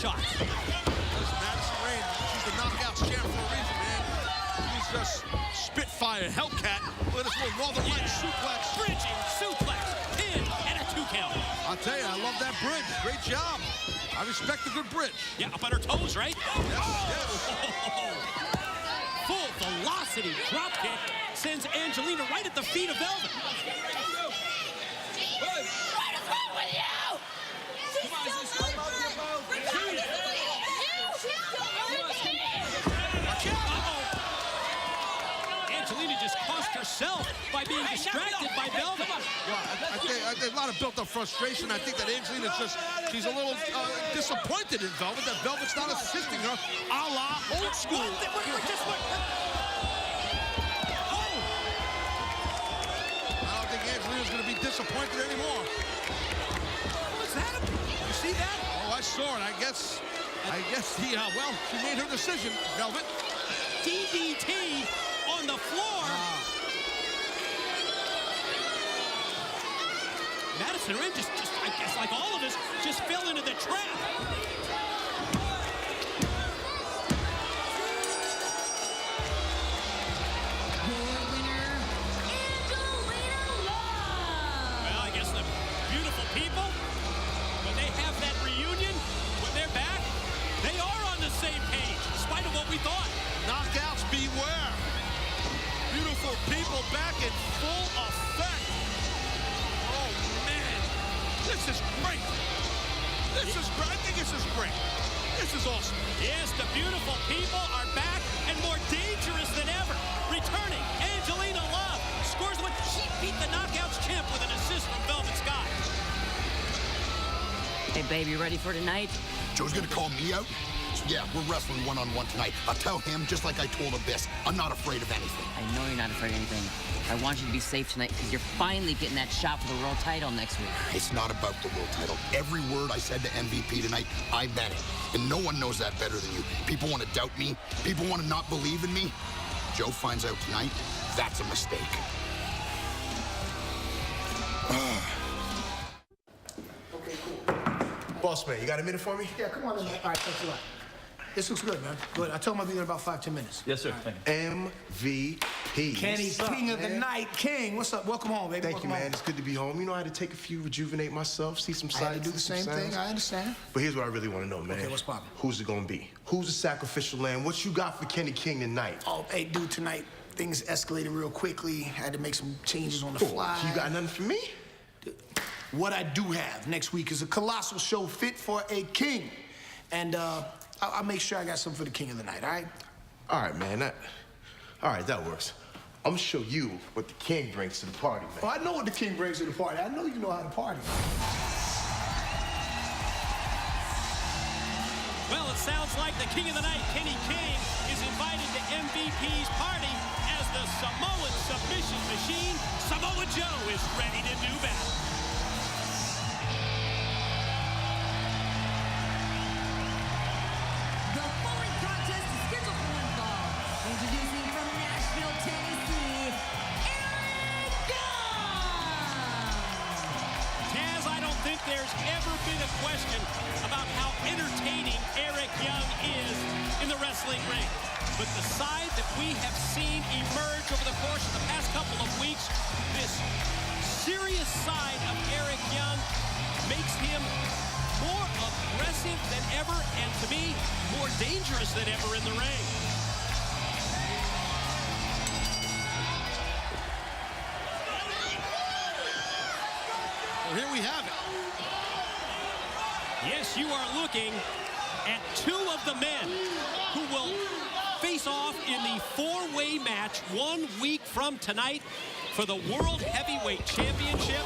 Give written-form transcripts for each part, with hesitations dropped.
shots. Listen, Madison Rain, she's the knockouts champ for a reason, man. She's just Spitfire, Hellcat. Look at this little Northern Lights suplex. Bridging, suplex, pin, and a 2 count. I'll tell you, I love that bridge. Great job. I respect the good bridge. Yeah, up on her toes, right? Yes, yes. Full velocity drop kick sends Angelina right at the feet of Velvet. What is wrong with you? She's still over. We're talking to you. She's still over. Angelina just cost herself by being distracted by Velvet. Well, I think there's a lot of built-up frustration. I think that Angelina's she's a little disappointed in Velvet, that Velvet's not assisting her a la old school. I don't think Angelina's going to be disappointed anymore. What's happening? You see that? Oh, I saw it. I guess well, she made her decision, Velvet. DDT on the floor. Madison Rain just, I guess, like all of us, just fell into the trap. Your winner, Angelina Love. Well, I guess the beautiful people, when they have that reunion, when they're back, they are on the same page, in spite of what we thought. Knockouts beware. Beautiful people back in full effect. Oh, man. This is great. This is great. I think this is great. This is awesome. Yes, the beautiful people are back and more dangerous than ever. Returning, Angelina Love scores one. She beat the Knockouts champ with an assist from Velvet Sky. Hey, babe, you ready for tonight? Joe's gonna call me out? Yeah, we're wrestling one-on-one tonight. I'll tell him, just like I told Abyss, I'm not afraid of anything. I know you're not afraid of anything. I want you to be safe tonight because you're finally getting that shot for the world title next week. It's not about the world title. Every word I said to MVP tonight, I meant it. And no one knows that better than you. People want to doubt me. People want to not believe in me. Joe finds out tonight, that's a mistake. Okay, cool. Boss man, you got a minute for me? Yeah, come on in, man. All right, thanks a lot. This looks good, man. Good. I told him I'll be there in about 5-10 minutes. Yes, sir. Thank you. MVP. Kenny, King of the Night. King, what's up? Welcome home, baby. Thank you, man. It's good to be home. You know, I had to take a few, rejuvenate myself, see some sights. I had to do the same thing. I understand. But here's what I really want to know, man. Okay, what's poppin'? Who's it gonna be? Who's the sacrificial lamb? What you got for Kenny King tonight? Oh, hey, dude, tonight things escalated real quickly. Had to make some changes on the fly. You got nothing for me? What I do have next week is a colossal show fit for a king. And I'll make sure I got something for the king of the night, all right? All right, man. All right, that works. I'm gonna show you what the king brings to the party, man. Oh, I know what the king brings to the party. I know you know how to party. Well, it sounds like the king of the night, Kenny King, is invited to MVP's party as the Samoan submission machine, Samoa Joe, is ready to do battle. The following contest is scheduled for one fall. Introducing from Nashville, Tennessee, Eric Young. Taz, I don't think there's ever been a question about how entertaining Eric Young is in the wrestling ring. But the side that we have seen emerge over the course of the past couple of weeks, this serious side of Eric Young makes him more aggressive than ever, and to me, more dangerous than ever in the ring. Well, here we have it. Yes, you are looking at two of the men who will face off in the four-way match 1 week from tonight for the World Heavyweight Championship.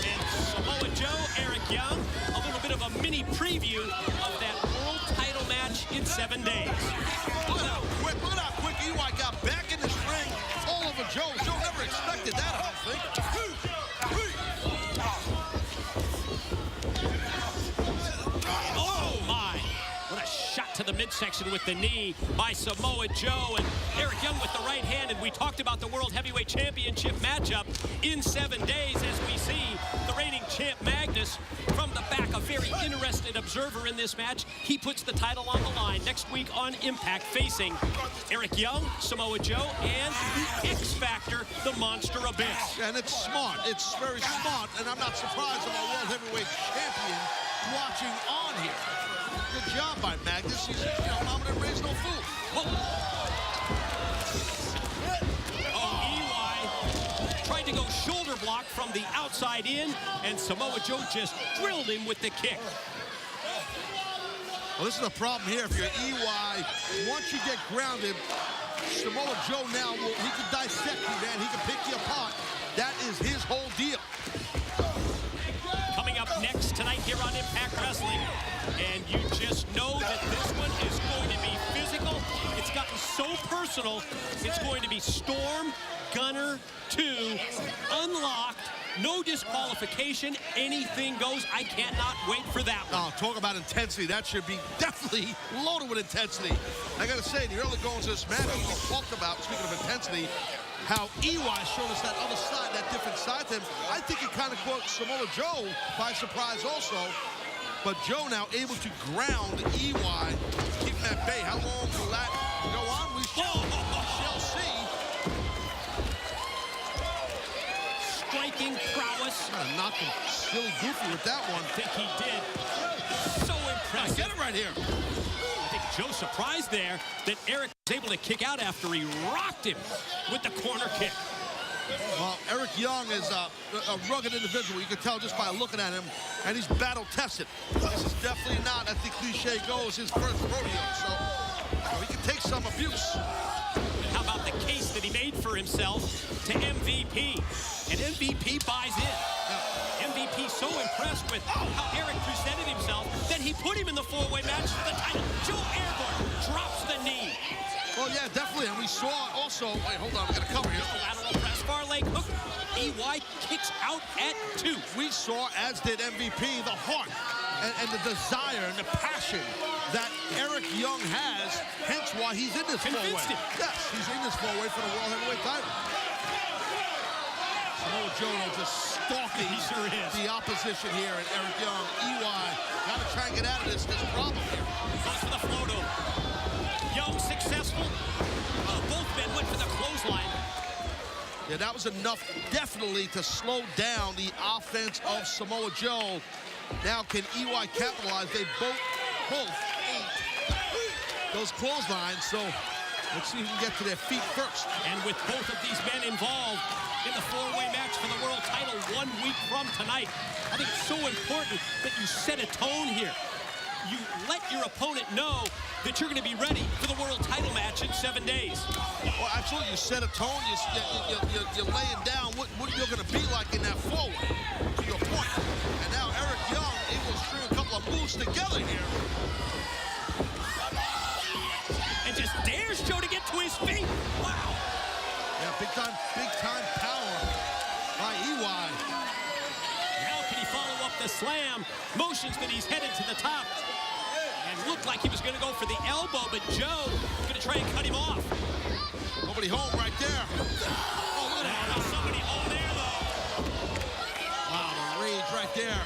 And Samoa Joe, Eric Young, a little bit of a mini preview of that world title match in 7 days. Look at how quick EY got back in this ring all over Joe. Joe never expected that, I don't think. Oh, my. What a shot to the midsection with the knee by Samoa Joe. And Eric Young with the right hand. And we talked about the World Heavyweight Championship matchup in 7 days as we see the reigning champ Magnus from the back a very interested observer in this match. He puts the title on the line next week on Impact, facing Eric Young, Samoa Joe, and the X Factor, the Monster Abyss. And it's smart. It's very smart, and I'm not surprised I'm a World Heavyweight Champion watching on here. Good job by Magnus. He's, mama didn't raise no fool. EY tried to go shoulder block from the outside in, and Samoa Joe just drilled him with the kick. Well, this is the problem here. If you're EY, once you get grounded, Samoa Joe now, he can dissect you, man. He can pick you apart. That is his whole deal. Coming up next tonight here on Impact Wrestling, and you just know that this one is going to be physical. It's gotten so personal. It's going to be Storm Gunner 2, unlocked, no disqualification, anything goes. I cannot wait for that one. Oh, talk about intensity. That should be definitely loaded with intensity. I got to say, in the early goings of this match, we talked about, speaking of intensity, how EY showed us that other side, that different side to him. I think it kind of caught Samoa Joe by surprise also. But Joe now able to ground EY, keep him at bay. How long will that go on? We shall see. Striking prowess. Knocked him silly goofy with that one. I think he did. So impressive. Get it right here. I think Joe surprised there that Eric was able to kick out after he rocked him with the corner kick. Well, Eric Young is a rugged individual. You can tell just by looking at him, and he's battle-tested. This is definitely not, as the cliche goes, his first rodeo, so he can take some abuse. How about the case that he made for himself to MVP? And MVP buys in. MVP so impressed with how Eric presented himself that he put him in the four-way match for the title. Joe Airborne drops the knee. Well, yeah, definitely. And we saw also, wait, hold on, we got to cover here. Lateral press, far leg hook. EY kicks out at 2. We saw, as did MVP, the heart and the desire and the passion that Eric Young has, hence why he's in this four-way. Yes, he's in this four-way for the World Heavyweight title. Samoa Joe just stalking the opposition here, and Eric Young, EY, got to try and get out of this problem here. Goes for the float over. Young successful. Both men went for the clothesline. Yeah, that was enough, definitely, to slow down the offense of Samoa Joe. Now, can EY capitalize? They both ate those clotheslines, so let's see who can get to their feet first. And with both of these men involved in the four-way match for the world title 1 week from tonight, I think it's so important that you set a tone here. You let your opponent know that you're going to be ready for the world title match in 7 days. Well, absolutely. You set a tone. You're laying down what you're going to be like in that forward, to your point. And now Eric Young able to string a couple of moves together here. And just dares Joe to get to his feet. Wow. Yeah, big time power by EY. Now can he follow up the slam? Motions that he's headed to the top. And looked like he was going to go for the elbow, but Joe is going to try and cut him off. Nobody home right there. Oh, look at that. Somebody home there, though. Wow, the rage right there.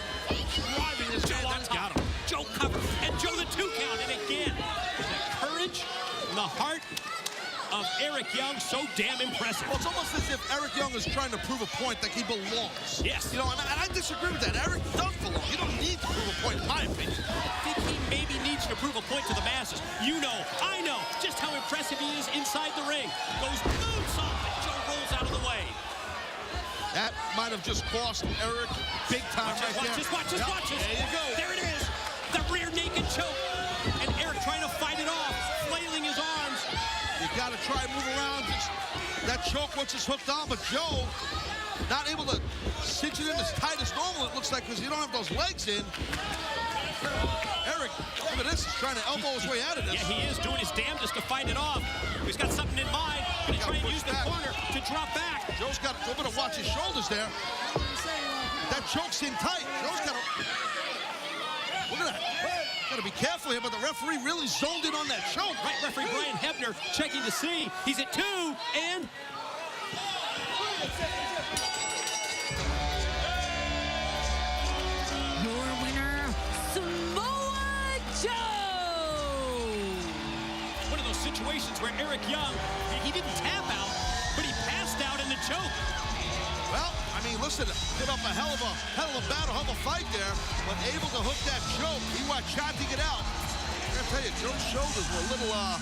Driving his Joe on top. Got him. Joe covers. And Joe the 2 count. And again, the courage and the heart of Eric Young, so damn impressive. Well, it's almost as if Eric Young is trying to prove a point that he belongs. Yes. You know, and I disagree with that. Eric does belong. You don't need to prove a point, in my opinion. I think he maybe needs to prove a point to the masses. You know, I know just how impressive he is inside the ring. Goes moonsault, and Joe rolls out of the way. That might have just cost Eric big time right there. Watch this. There you go. There it is. The rear naked choke. And Eric trying to fight it off, flailing his arms. You got to try and move around. That choke once it's hooked on, but Joe not able to cinch it in as tight as normal, it looks like, because you don't have those legs in. Eric, look at this. He's trying to elbow his way out of this. Yeah, he is doing his damnedest to fight it off. He's got something in mind. Going to try and use the corner to drop back. Joe's got a little bit of watch his shoulders there. That choke's in tight. Joe's got to... Look at that. Got to be careful here, but the referee really zoned in on that choke. Right, referee Brian Hebner checking to see. He's at 2, and... Your winner situations where Eric Young, he didn't tap out, but he passed out in the choke. Well, I mean, listen, put up a hell of a battle, hell of a fight there, but able to hook that choke. He was chanting it out. I'm gonna tell you, Joe's shoulders were a little, well,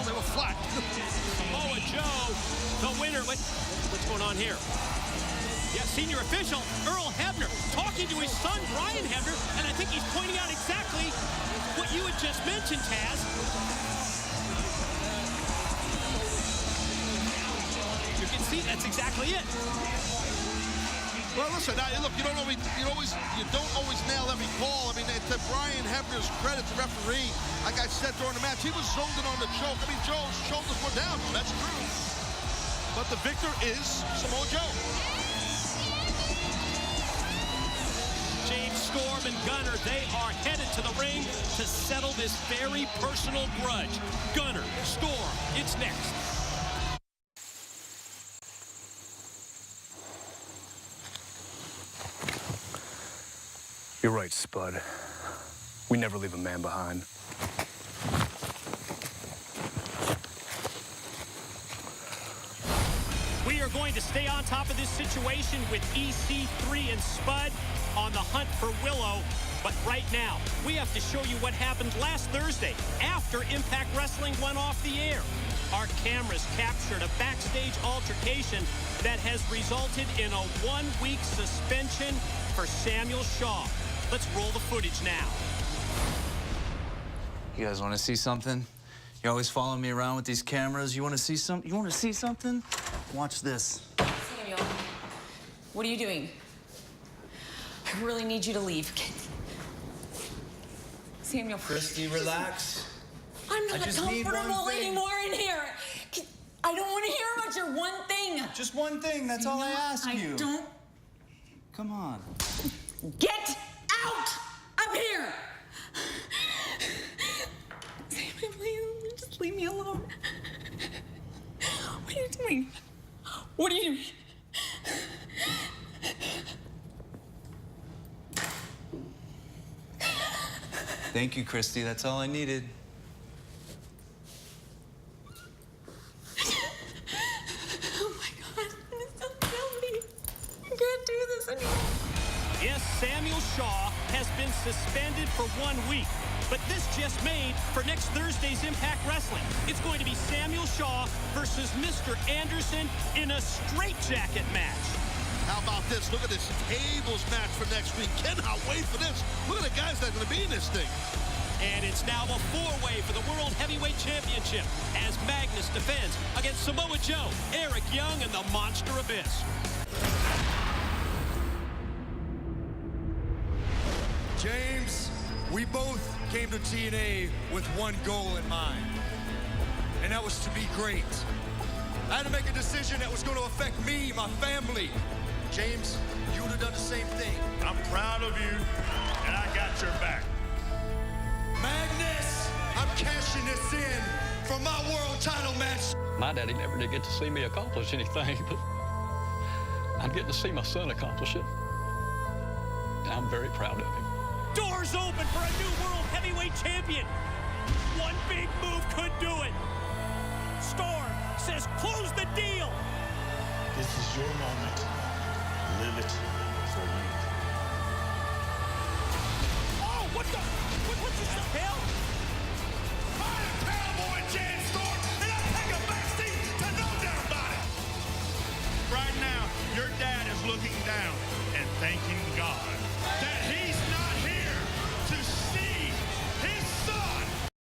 they were flat. Samoa Joe, the winner. What's going on here? Yeah, senior official Earl Hebner talking to his son Brian Hebner, and I think he's pointing out exactly what you had just mentioned, Taz. You can see that's exactly it. Well, listen, look, you don't always nail every call. I mean, to Brian Hebner's credit, the referee, like I said during the match, he was zoned in on the choke. I mean, Joe's shoulders were down. That's true. But the victor is Samoa Joe. James, Storm, and Gunner, they are headed to the ring to settle this very personal grudge. Gunner, Storm, it's next. You're right, Spud. We never leave a man behind. We are going to stay on top of this situation with EC3 and Spud on the hunt for Willow. But right now, we have to show you what happened last Thursday after Impact Wrestling went off the air. Our cameras captured a backstage altercation that has resulted in a one-week suspension for Samuel Shaw. Let's roll the footage now. You guys want to see something? You always follow me around with these cameras. You want to see something? You want to see something? Watch this. Samuel, what are you doing? I really need you to leave. Samuel. Christy, relax. I'm not just need one comfortable thing. anymore in here. I don't want to hear about your one thing. Just one thing. That's all I ask you. I don't. Come on. Get out of here! Samuel, please, just leave me alone. What are you doing? What are you doing? Thank you, Christy. That's all I needed. Oh my God, don't kill me. I can't do this anymore. Yes, Samuel Shaw has been suspended for 1 week, but this just made for next Thursday's Impact Wrestling. It's going to be Samuel Shaw versus Mr. Anderson in a straitjacket match. How about this? Look at this tables match for next week. Cannot wait for this. Look at the guys that are going to be in this thing. And it's now a four-way for the World Heavyweight Championship as Magnus defends against Samoa Joe, Eric Young, and the Monster Abyss. James, we both came to TNA with one goal in mind, and that was to be great. I had to make a decision that was going to affect me, my family. James, you would have done the same thing. I'm proud of you, and I got your back. Magnus, I'm cashing this in for my world title match. My daddy never did get to see me accomplish anything, but I'm getting to see my son accomplish it. And I'm very proud of him. Doors open for a new World Heavyweight Champion. One big move could do it. Storm says close the deal. This is your moment. Live it for you. Oh, what's this, the hell? I am Cowboy James Storm, and I take a backseat to no doubt about it. Right now, your dad is looking down and thanking God